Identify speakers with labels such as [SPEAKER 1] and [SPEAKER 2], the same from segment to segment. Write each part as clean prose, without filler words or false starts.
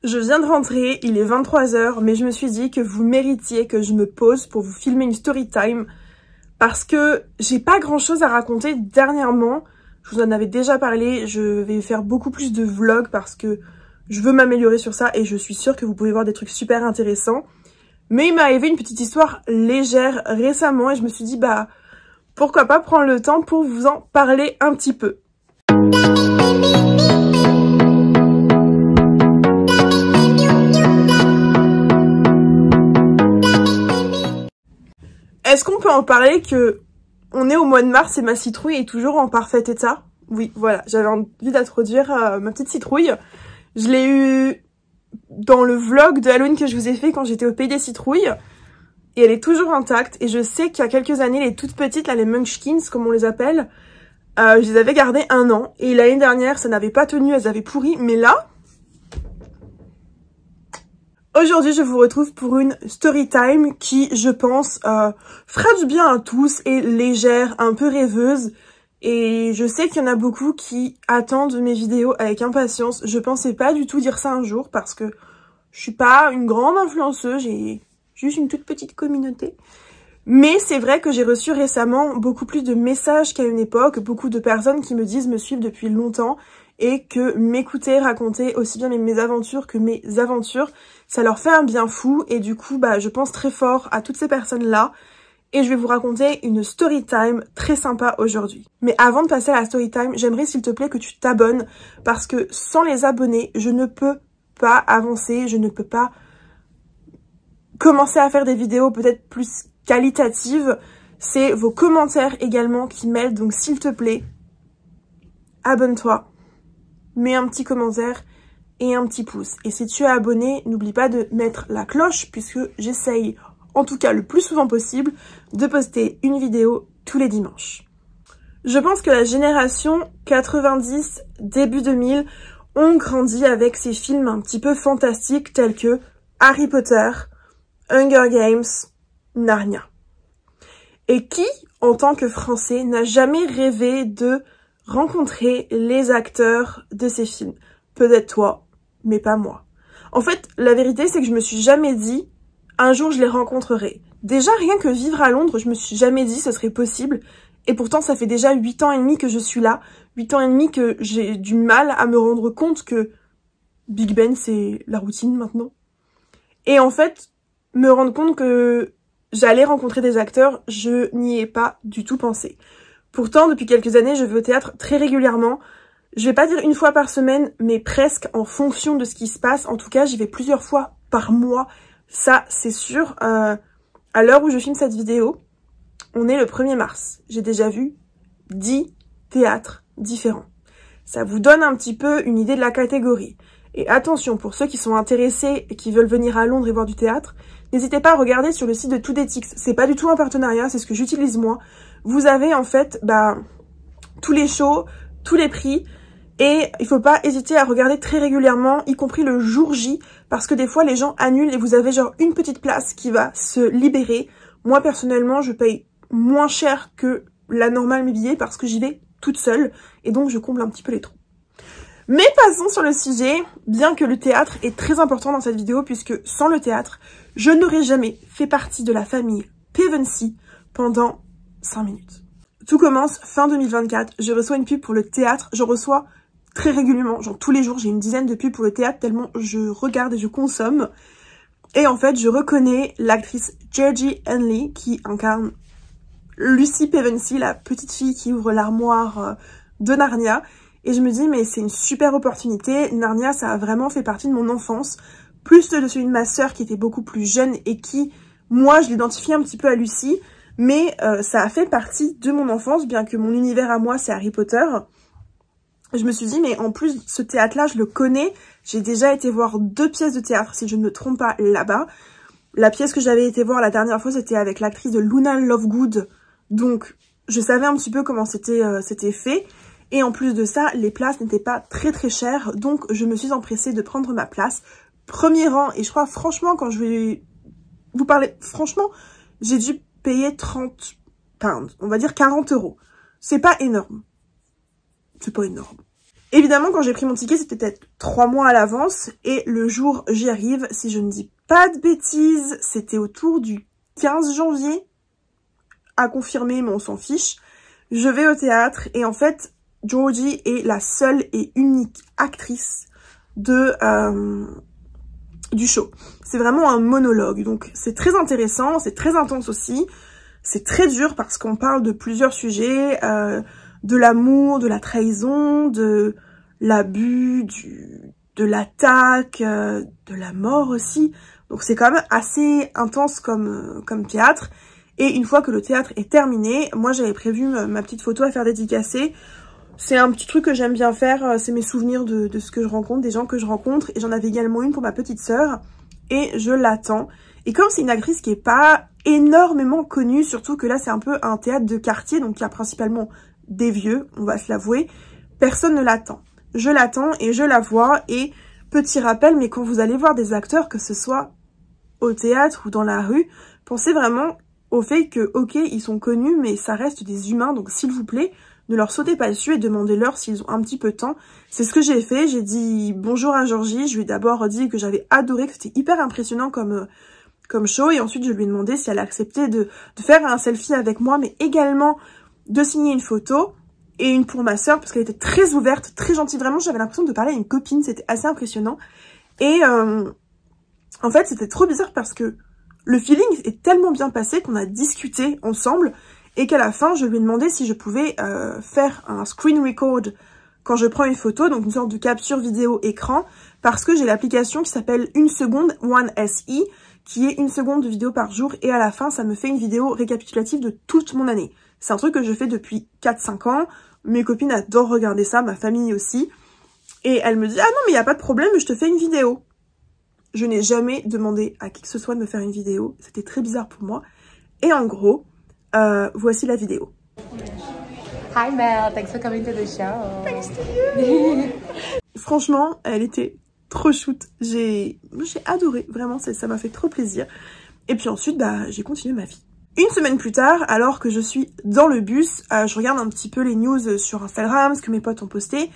[SPEAKER 1] Je viens de rentrer, il est 23 h, mais je me suis dit que vous méritiez que je me pose pour vous filmer une story time parce que j'ai pas grand chose à raconter dernièrement. Je vous en avais déjà parlé, je vais faire beaucoup plus de vlogs parce que je veux m'améliorer sur ça et je suis sûre que vous pouvez voir des trucs super intéressants. Mais il m'est arrivé une petite histoire légère récemment et je me suis dit bah pourquoi pas prendre le temps pour vous en parler un petit peu. Est-ce qu'on peut en parler que on est au mois de mars et ma citrouille est toujours en parfait état? Oui, voilà, j'avais envie d'introduire ma petite citrouille. Je l'ai eue dans le vlog de Halloween que je vous ai fait quand j'étais au Pays des Citrouilles. Et elle est toujours intacte. Et je sais qu'il y a quelques années, les toutes petites, là, les Munchkins, comme on les appelle, je les avais gardées 1 an. Et l'année dernière, ça n'avait pas tenu, elles avaient pourri. Mais là... Aujourd'hui, je vous retrouve pour une story time qui, je pense, fera du bien à tous, et légère, un peu rêveuse. Et je sais qu'il y en a beaucoup qui attendent mes vidéos avec impatience. Je pensais pas du tout dire ça un jour parce que je suis pas une grande influenceuse, j'ai juste une toute petite communauté. Mais c'est vrai que j'ai reçu récemment beaucoup plus de messages qu'à une époque, beaucoup de personnes qui me disent me suivre depuis longtemps et que m'écouter raconter aussi bien mes aventures que mes aventures, ça leur fait un bien fou. Et du coup, bah, je pense très fort à toutes ces personnes-là. Et je vais vous raconter une story time très sympa aujourd'hui. Mais avant de passer à la story time, j'aimerais s'il te plaît que tu t'abonnes parce que sans les abonnés, je ne peux pas avancer, je ne peux pas commencer à faire des vidéos peut-être plus qualitatives. C'est vos commentaires également qui m'aident, donc s'il te plaît, abonne-toi, mets un petit commentaire et un petit pouce. Et si tu es abonné, n'oublie pas de mettre la cloche puisque j'essaye, en tout cas le plus souvent possible, de poster une vidéo tous les dimanches. Je pense que la génération 90, début 2000, ont grandi avec ces films un petit peu fantastiques tels que Harry Potter, Hunger Games, Narnia. Et qui, en tant que Français, n'a jamais rêvé de rencontrer les acteurs de ces films? Peut-être toi, mais pas moi. En fait, la vérité, c'est que je me suis jamais dit un jour je les rencontrerai. Déjà, rien que vivre à Londres, je me suis jamais dit ce serait possible. Et pourtant, ça fait déjà 8 ans et demi que je suis là. 8 ans et demi que j'ai du mal à me rendre compte que Big Ben, c'est la routine maintenant. Et en fait, me rendre compte que j'allais rencontrer des acteurs, je n'y ai pas du tout pensé. Pourtant, depuis quelques années, je vais au théâtre très régulièrement. Je vais pas dire une fois par semaine, mais presque en fonction de ce qui se passe. En tout cas, j'y vais plusieurs fois par mois. Ça, c'est sûr. À l'heure où je filme cette vidéo, on est le 1er mars. J'ai déjà vu 10 théâtres différents. Ça vous donne un petit peu une idée de la catégorie. Et attention, pour ceux qui sont intéressés et qui veulent venir à Londres et voir du théâtre, n'hésitez pas à regarder sur le site de ToDayTix. C'est pas du tout un partenariat, c'est ce que j'utilise moi. Vous avez en fait tous les shows, tous les prix. Et il faut pas hésiter à regarder très régulièrement, y compris le jour J, parce que des fois les gens annulent et vous avez genre une petite place qui va se libérer. Moi personnellement, je paye moins cher que la normale mes billets parce que j'y vais toute seule et donc je comble un petit peu les trous. Mais passons sur le sujet, bien que le théâtre est très important dans cette vidéo puisque sans le théâtre, je n'aurais jamais fait partie de la famille Pevensey pendant 5 minutes. Tout commence fin 2024, je reçois une pub pour le théâtre, je reçois très régulièrement, genre tous les jours, j'ai une dizaine de pubs pour le théâtre tellement je regarde et je consomme. Et en fait, je reconnais l'actrice Georgie Henley qui incarne Lucy Pevensey, la petite fille qui ouvre l'armoire de Narnia. Et je me dis, mais c'est une super opportunité. Narnia, ça a vraiment fait partie de mon enfance, plus de celui de ma sœur qui était beaucoup plus jeune et qui, moi, je l'identifie un petit peu à Lucy. Mais ça a fait partie de mon enfance, bien que mon univers à moi, c'est Harry Potter. Je me suis dit, mais en plus, ce théâtre-là, je le connais. J'ai déjà été voir 2 pièces de théâtre, si je ne me trompe pas, là-bas. La pièce que j'avais été voir la dernière fois, c'était avec l'actrice de Luna Lovegood. Donc, je savais un petit peu comment c'était fait. Et en plus de ça, les places n'étaient pas très très chères. Donc, je me suis empressée de prendre ma place. Premier rang. Et je crois, franchement, quand je vais vous parler, franchement, j'ai dû payer 30 pounds. On va dire 40 €. C'est pas énorme. C'est pas énorme. Évidemment, quand j'ai pris mon ticket, c'était peut-être 3 mois à l'avance. Et le jour j'y arrive, si je ne dis pas de bêtises, c'était autour du 15 janvier. À confirmer, mais on s'en fiche. Je vais au théâtre et en fait, Georgie est la seule et unique actrice de du show. C'est vraiment un monologue, donc c'est très intéressant, c'est très intense aussi. C'est très dur parce qu'on parle de plusieurs sujets, de l'amour, de la trahison, de l'abus, de l'attaque, de la mort aussi. Donc c'est quand même assez intense comme théâtre. Et une fois que le théâtre est terminé, moi j'avais prévu ma petite photo à faire dédicacer. C'est un petit truc que j'aime bien faire, c'est mes souvenirs de ce que je rencontre, des gens que je rencontre. Et j'en avais également une pour ma petite sœur. Et je l'attends. Et comme c'est une actrice qui est pas énormément connue, surtout que là c'est un peu un théâtre de quartier, donc il y a principalement des vieux, on va se l'avouer, personne ne l'attend. Je l'attends et je la vois. Et petit rappel, mais quand vous allez voir des acteurs, que ce soit au théâtre ou dans la rue, pensez vraiment au fait que, ok, ils sont connus, mais ça reste des humains, donc s'il vous plaît, ne leur sautez pas dessus et demandez-leur s'ils ont un petit peu de temps. C'est ce que j'ai fait, j'ai dit bonjour à Georgie, je lui ai d'abord dit que j'avais adoré, que c'était hyper impressionnant comme show, et ensuite je lui ai demandé si elle acceptait de faire un selfie avec moi, mais également de signer une photo, et une pour ma sœur, parce qu'elle était très ouverte, très gentille, vraiment j'avais l'impression de parler à une copine, c'était assez impressionnant. Et en fait c'était trop bizarre parce que le feeling est tellement bien passé qu'on a discuté ensemble et qu'à la fin, je lui ai demandé si je pouvais faire un screen record quand je prends une photo, donc une sorte de capture vidéo écran, parce que j'ai l'application qui s'appelle 1 seconde, 1SE, qui est 1 seconde de vidéo par jour, et à la fin, ça me fait une vidéo récapitulative de toute mon année. C'est un truc que je fais depuis 4-5 ans, mes copines adorent regarder ça, ma famille aussi, et elle me dit « Ah non, mais il n'y a pas de problème, je te fais une vidéo ». Je n'ai jamais demandé à qui que ce soit de me faire une vidéo. C'était très bizarre pour moi. Et en gros, voici la vidéo.
[SPEAKER 2] Hi Mel, thanks for coming to the show.
[SPEAKER 1] Thanks to you. Franchement, elle était trop shoot. J'ai adoré, vraiment, ça m'a fait trop plaisir. Et puis ensuite, bah, j'ai continué ma vie. Une semaine plus tard, alors que je suis dans le bus, je regarde un petit peu les news sur Instagram, ce que mes potes ont posté.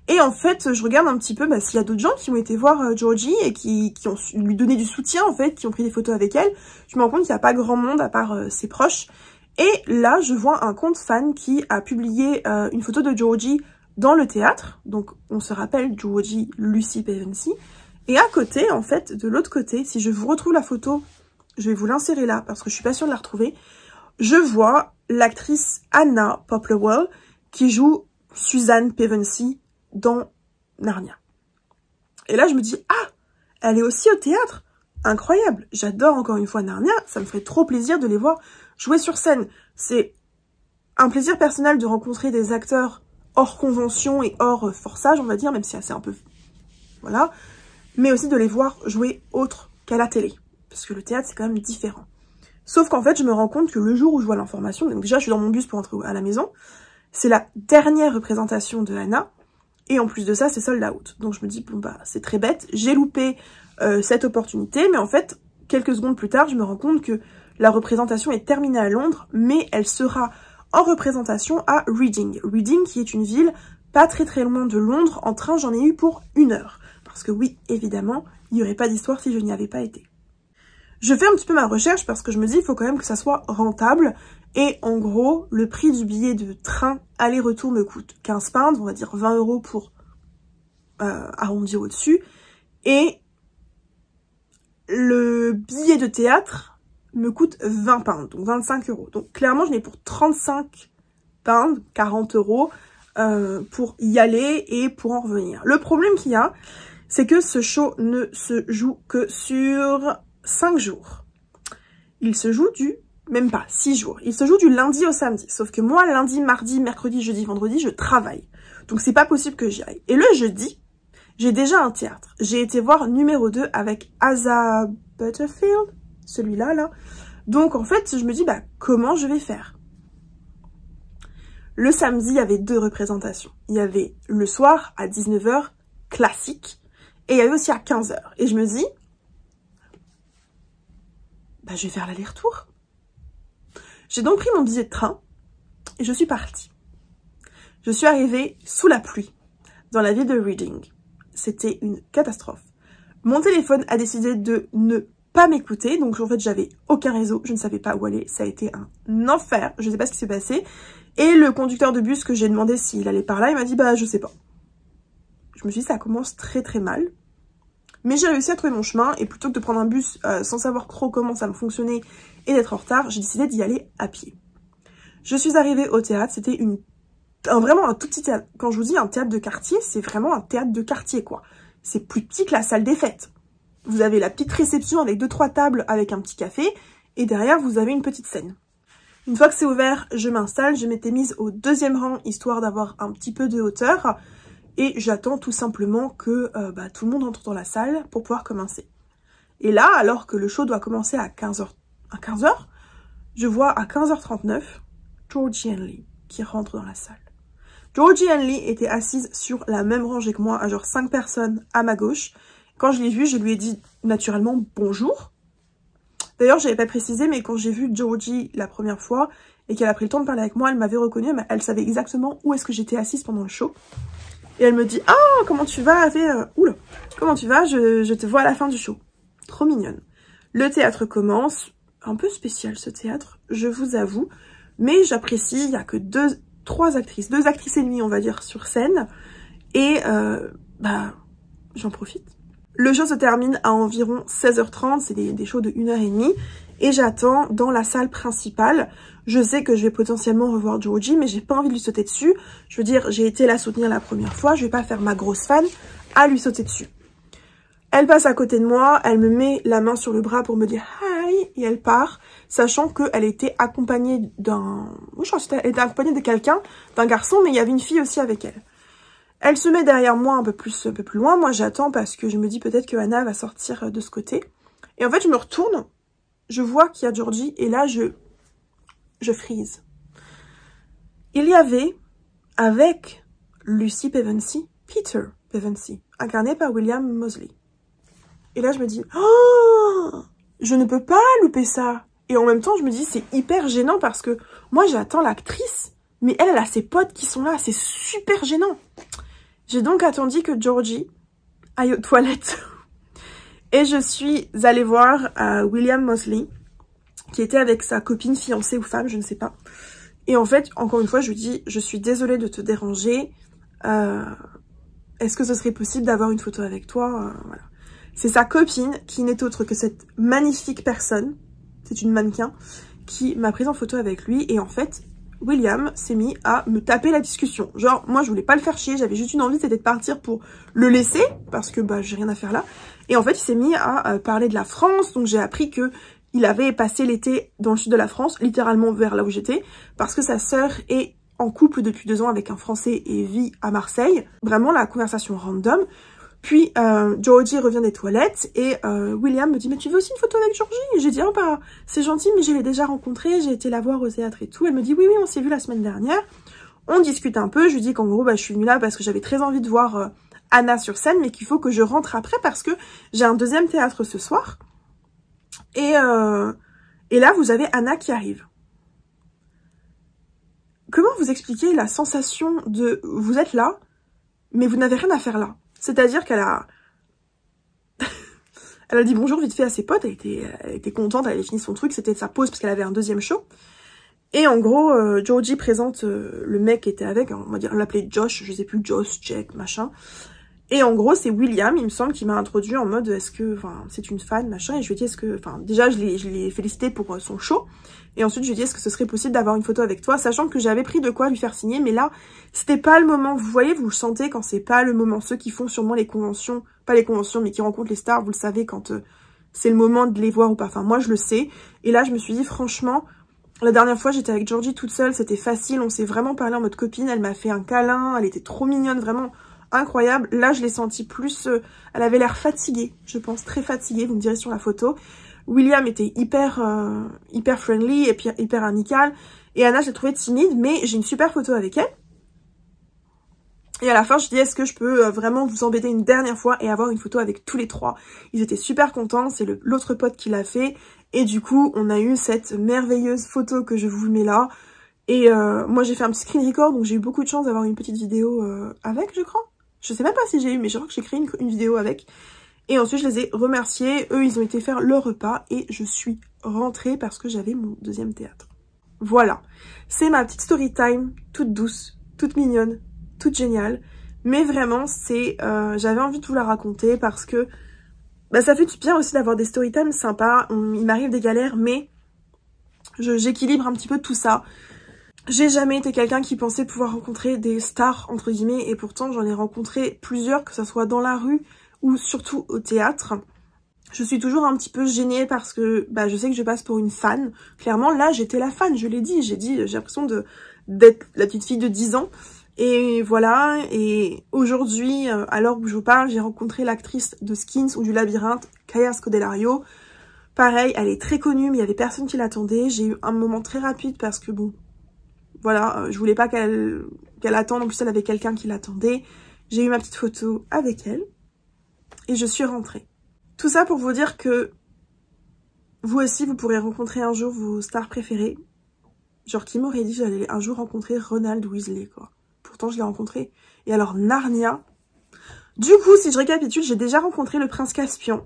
[SPEAKER 1] Et en fait, je regarde un petit peu s'il y a d'autres gens qui ont été voir Georgie et qui ont lui donné du soutien, en fait, qui ont pris des photos avec elle. Je me rends compte qu'il n'y a pas grand monde à part ses proches. Et là, je vois un compte fan qui a publié une photo de Georgie dans le théâtre. Donc, on se rappelle Georgie Lucy Pevensey. Et à côté, en fait, de l'autre côté, si je vous retrouve la photo, je vais vous l'insérer là parce que je suis pas sûre de la retrouver. Je vois l'actrice Anna Popplewell qui joue Suzanne Pevensey dans Narnia. Et là, je me dis, ah, elle est aussi au théâtre. Incroyable. J'adore encore une fois Narnia. Ça me ferait trop plaisir de les voir jouer sur scène. C'est un plaisir personnel de rencontrer des acteurs hors convention et hors forçage, on va dire, même si c'est un peu... Voilà. Mais aussi de les voir jouer autre qu'à la télé. Parce que le théâtre, c'est quand même différent. Sauf qu'en fait, je me rends compte que le jour où je vois l'information, donc déjà, je suis dans mon bus pour entrer à la maison, c'est la dernière représentation de Anna. Et en plus de ça, c'est sold out. Donc je me dis, bon bah, c'est très bête. J'ai loupé cette opportunité. Mais en fait, quelques secondes plus tard, je me rends compte que la représentation est terminée à Londres. Mais elle sera en représentation à Reading. Reading qui est une ville pas très loin de Londres. En train, j'en ai eu pour 1 heure. Parce que oui, évidemment, il n'y aurait pas d'histoire si je n'y avais pas été. Je fais un petit peu ma recherche parce que je me dis, il faut quand même que ça soit rentable. Et en gros, le prix du billet de train aller-retour me coûte 15 pounds, on va dire 20 € pour arrondir au-dessus. Et le billet de théâtre me coûte 20 pounds, donc 25 €. Donc clairement, je n'ai pour 35 pounds, 40 € pour y aller et pour en revenir. Le problème qu'il y a, c'est que ce show ne se joue que sur 5 jours. Il se joue même pas, 6 jours. Il se joue du lundi au samedi. Sauf que moi, lundi, mardi, mercredi, jeudi, vendredi, je travaille. Donc c'est pas possible que j'y aille. Et le jeudi, j'ai déjà un théâtre. J'ai été voir numéro 2 avec Asa Butterfield. Celui-là, là. Donc en fait, je me dis, bah, comment je vais faire? Le samedi, il y avait 2 représentations. Il y avait le soir, à 19 h, classique. Et il y avait aussi à 15 h. Et je me dis, bah, je vais faire l'aller-retour. J'ai donc pris mon billet de train et je suis partie. Je suis arrivée sous la pluie dans la ville de Reading. C'était une catastrophe. Mon téléphone a décidé de ne pas m'écouter, donc en fait j'avais aucun réseau, je ne savais pas où aller, ça a été un enfer, je ne sais pas ce qui s'est passé. Et le conducteur de bus que j'ai demandé s'il allait par là, il m'a dit bah je sais pas. Je me suis dit ça commence très très mal. Mais j'ai réussi à trouver mon chemin et plutôt que de prendre un bus sans savoir trop comment ça me fonctionnait et d'être en retard, j'ai décidé d'y aller à pied. Je suis arrivée au théâtre, c'était vraiment un tout petit théâtre. Quand je vous dis un théâtre de quartier, c'est vraiment un théâtre de quartier quoi. C'est plus petit que la salle des fêtes. Vous avez la petite réception avec 2-3 tables avec un petit café et derrière vous avez une petite scène. Une fois que c'est ouvert, je m'installe, je m'étais mise au 2e rang histoire d'avoir un petit peu de hauteur. Et j'attends tout simplement que tout le monde entre dans la salle pour pouvoir commencer. Et là, alors que le show doit commencer à 15h, je vois à 15h39 Georgie Henley qui rentre dans la salle. Georgie Henley était assise sur la même rangée que moi, à genre 5 personnes à ma gauche. Quand je l'ai vue, je lui ai dit naturellement bonjour. D'ailleurs, j'avais pas précisé, mais quand j'ai vu Georgie la première fois et qu'elle a pris le temps de parler avec moi, elle m'avait reconnue, elle savait exactement où est-ce que j'étais assise pendant le show. Et elle me dit « Ah, comment tu vas ?» Oula, comment tu vas? Je te vois à la fin du show. Trop mignonne. Le théâtre commence. Un peu spécial ce théâtre, je vous avoue. Mais j'apprécie, il n'y a que 2 actrices et demie on va dire sur scène. Et j'en profite. Le show se termine à environ 16h30, c'est des shows de 1h30. Et j'attends dans la salle principale. Je sais que je vais potentiellement revoir Georgie, mais j'ai pas envie de lui sauter dessus. Je veux dire, j'ai été la soutenir la première fois, je vais pas faire ma grosse fan à lui sauter dessus. Elle passe à côté de moi, elle me met la main sur le bras pour me dire hi, et elle part, sachant qu'elle était accompagnée d'un... Oui, je crois qu'elle était accompagnée de quelqu'un, d'un garçon, mais il y avait une fille aussi avec elle. Elle se met derrière moi un peu plus loin, moi j'attends parce que je me dis peut-être que Anna va sortir de ce côté. Et en fait, je me retourne, je vois qu'il y a Georgie, et là, je freeze. Il y avait, avec Lucy Pevensey, Peter Pevensey, incarné par William Moseley. Et là, je me dis, oh, je ne peux pas louper ça. Et en même temps, je me dis, c'est hyper gênant parce que moi, j'attends l'actrice, mais elle a ses potes qui sont là, c'est super gênant. J'ai donc attendu que Georgie aille aux toilettes. Et je suis allée voir William Moseley, qui était avec sa copine, fiancée ou femme, je ne sais pas. Et en fait, encore une fois, je lui dis, je suis désolée de te déranger. Est-ce que ce serait possible d'avoir une photo avec toi? Voilà. C'est sa copine, qui n'est autre que cette magnifique personne, c'est une mannequin, qui m'a prise en photo avec lui. Et en fait, William s'est mis à me taper la discussion. Genre, moi, je voulais pas le faire chier, j'avais juste une envie, c'était de partir pour le laisser, parce que j'ai rien à faire là. Et en fait, il s'est mis à parler de la France, donc j'ai appris que il avait passé l'été dans le sud de la France, littéralement vers là où j'étais, parce que sa sœur est en couple depuis 2 ans avec un Français et vit à Marseille. Vraiment la conversation random. Puis Georgie revient des toilettes et William me dit « Mais tu veux aussi une photo avec Georgie ?» Et j'ai dit « Oh bah c'est gentil, mais je l'ai déjà rencontrée, j'ai été la voir au théâtre et tout. » Elle me dit « Oui, on s'est vu la semaine dernière. » On discute un peu, je lui dis qu'en gros je suis venue là parce que j'avais très envie de voir Anna sur scène, mais qu'il faut que je rentre après parce que j'ai un 2e théâtre ce soir. Et là, vous avez Anna qui arrive. Comment vous expliquer la sensation de... Vous êtes là, mais vous n'avez rien à faire là. C'est-à-dire qu'elle a... elle a dit bonjour vite fait à ses potes, elle était contente, elle avait fini son truc, c'était sa pause parce qu'elle avait un 2e show. Et en gros, Georgie présente le mec qui était avec, on va dire, on l'appelait Josh, je sais plus, Josh, Jack, machin. Et en gros, c'est William, il me semble, qui m'a introduit en mode, est-ce que, enfin, c'est une fan, machin, et je lui ai dit, est-ce que, enfin, déjà, je l'ai félicité pour son show, et ensuite, je lui ai dit, est-ce que ce serait possible d'avoir une photo avec toi, sachant que j'avais pris de quoi lui faire signer, mais là, c'était pas le moment, vous voyez, vous le sentez quand c'est pas le moment, ceux qui font sûrement les conventions, pas les conventions, mais qui rencontrent les stars, vous le savez quand c'est le moment de les voir ou pas, enfin, moi, je le sais, et là, je me suis dit, franchement, la dernière fois, j'étais avec Georgie toute seule, c'était facile, on s'est vraiment parlé en mode copine, elle m'a fait un câlin, elle était trop mignonne, vraiment... incroyable. Là, je l'ai senti plus... elle avait l'air fatiguée, je pense, très fatiguée, vous me direz sur la photo. William était hyper friendly et puis hyper amical. Et Anna, je l'ai trouvée timide, mais j'ai une super photo avec elle. Et à la fin, je dis, est-ce que je peux vraiment vous embêter une dernière fois et avoir une photo avec tous les 3? Ils étaient super contents, c'est l'autre pote qui l'a fait. Et du coup, on a eu cette merveilleuse photo que je vous mets là. Et moi, j'ai fait un petit screen record, donc j'ai eu beaucoup de chance d'avoir une petite vidéo avec, je crois. Je sais même pas si j'ai eu, mais je crois que j'ai créé une vidéo avec. Et ensuite, je les ai remerciés. Eux, ils ont été faire leur repas et je suis rentrée parce que j'avais mon deuxième théâtre. Voilà. C'est ma petite story time, toute douce, toute mignonne, toute géniale. Mais vraiment, j'avais envie de vous la raconter parce que ça fait du bien aussi d'avoir des story time sympas. Il m'arrive des galères, mais j'équilibre un petit peu tout ça. J'ai jamais été quelqu'un qui pensait pouvoir rencontrer des stars, entre guillemets, et pourtant j'en ai rencontré plusieurs, que ce soit dans la rue ou surtout au théâtre. Je suis toujours un petit peu gênée parce que je sais que je passe pour une fan. Clairement, là, j'étais la fan, je l'ai dit. J'ai l'impression d'être la petite fille de 10 ans. Et voilà, et aujourd'hui, à l'heure où je vous parle, j'ai rencontré l'actrice de Skins ou du Labyrinthe, Kaya Scodelario. Pareil, elle est très connue, mais il y avait personne qui l'attendait. J'ai eu un moment très rapide parce que bon, voilà, je voulais pas qu'elle attende. En plus, elle avait quelqu'un qui l'attendait. J'ai eu ma petite photo avec elle et je suis rentrée. Tout ça pour vous dire que vous aussi, vous pourrez rencontrer un jour vos stars préférées. Genre, qui m'aurait dit que j'allais un jour rencontrer Ronald Weasley, quoi. Pourtant, je l'ai rencontré. Et alors, Narnia. Du coup, si je récapitule, j'ai déjà rencontré le prince Caspian.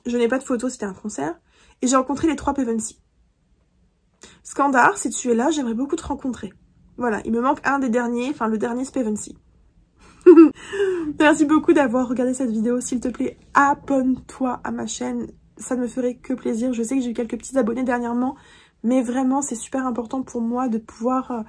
[SPEAKER 1] Je n'ai pas de photo, c'était un concert. Et j'ai rencontré les 3 Pevensie. Skandar, si tu es là, j'aimerais beaucoup te rencontrer. Voilà, il me manque un des derniers, enfin le dernier Pevensie. Merci beaucoup d'avoir regardé cette vidéo. S'il te plaît, abonne-toi à ma chaîne. Ça ne me ferait que plaisir. Je sais que j'ai eu quelques petits abonnés dernièrement. Mais vraiment, c'est super important pour moi de pouvoir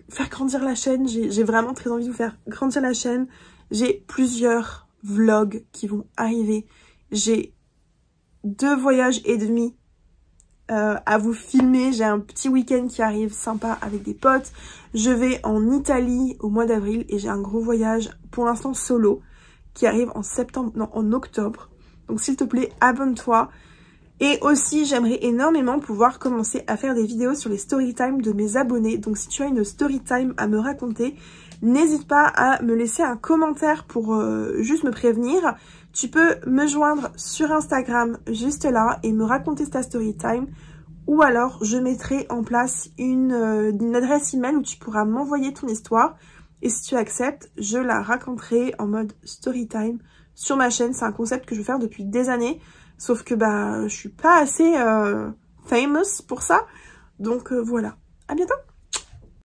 [SPEAKER 1] faire grandir la chaîne. J'ai vraiment très envie de vous faire grandir la chaîne. J'ai plusieurs vlogs qui vont arriver. J'ai 2 voyages et demi à vous filmer. J'ai un petit week-end qui arrive sympa avec des potes. Je vais en Italie au mois d'avril et j'ai un gros voyage pour l'instant solo qui arrive en octobre. Donc s'il te plaît, abonne-toi. Et aussi, j'aimerais énormément pouvoir commencer à faire des vidéos sur les story time de mes abonnés. Donc si tu as une story time à me raconter, n'hésite pas à me laisser un commentaire pour juste me prévenir. Tu peux me joindre sur Instagram juste là et me raconter ta story time. Ou alors, je mettrai en place une adresse email où tu pourras m'envoyer ton histoire. Et si tu acceptes, je la raconterai en mode story time sur ma chaîne. C'est un concept que je veux faire depuis des années. Sauf que je suis pas assez famous pour ça. Donc voilà. À bientôt!